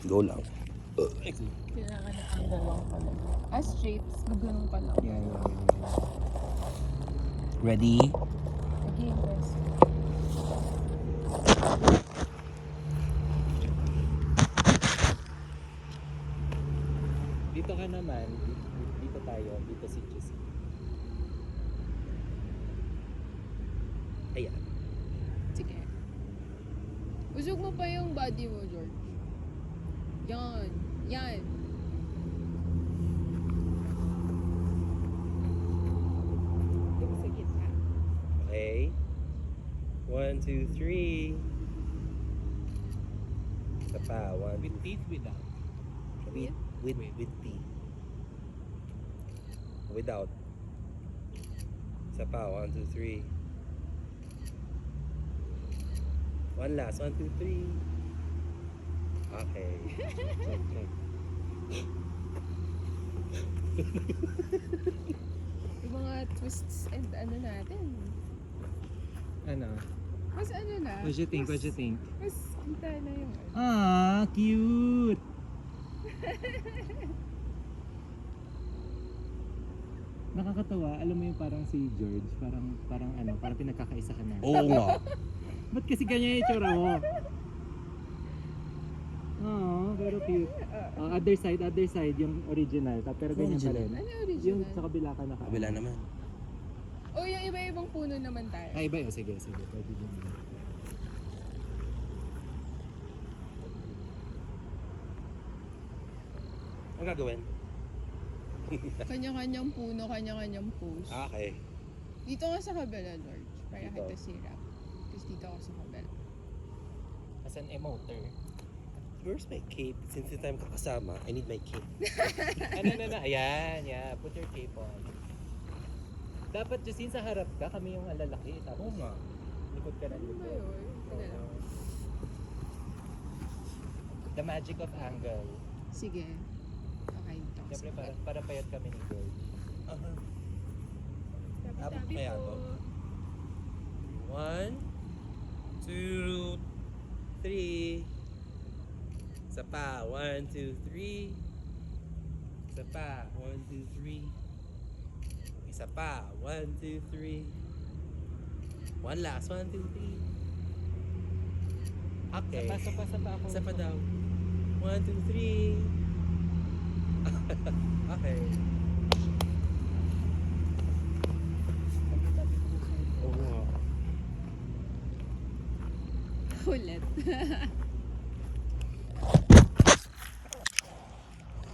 Go lang. Kailangan na ang dalawang pala. Straight. Gagano'n pala. Yan. Ready? Again, guys. Dito ka naman. Dito tayo. Dito si Jessie. Ayan. Sige. Usog mo pa yung body mo, George. Yan. Yan. Yung sa gitna. Okay. 1, 2, 3. Isa pa. 1, With teeth, without. with T. Without. Isa pa. 1, 2, 3. One last. 1, 2, 3. Okay. Check, check. Yung mga twists and ano natin. Ano? Mas ano na. What you think? What you think? Mas kita na yung ano. Ah, cute! Nakakatawa, alam mo yung parang si George, parang pinagkakaisa ka na. Oo nga. Ba't kasi ganyan yung itsura mo? Oo, pero cute. Other side, yung original, pero ganyan pa rin. Ano original? Yung sa kabila ka naka. Kabila naman. O yung iba-ibang puno naman tayo. Ay, iba yun. Sige. Pwede din. Ang gagawin? Kanya-kanyang puno, kanya-kanyang pose. Okay. Dito ka sa kabila, George. Para Dito. kita sirap. Tapos dito ako sa kabila. As an emoter. Where's my cape? Since I'm kakasama, I need my cape. Ano. Ayan, yeah. Put your cape on. Dapat Justine sa harap ka, kami yung alalaki. Tapos Oo nga. likod ka ng Ano ba likod. yun? Teka lang. The magic of angle. Sige. Okay, ito. Siyempre para payat kami ni George. Abot kaya to? 1, 2, 3. Isa pa. 1, 2, 3. Isa pa. 1, 2, 3. Isa pa. 1, 2, 3. One last. 1, 2, 3. Okay. Sapa ako. Isa pa daw. 1, 2, 3. Okay. Oo nga. Ulit.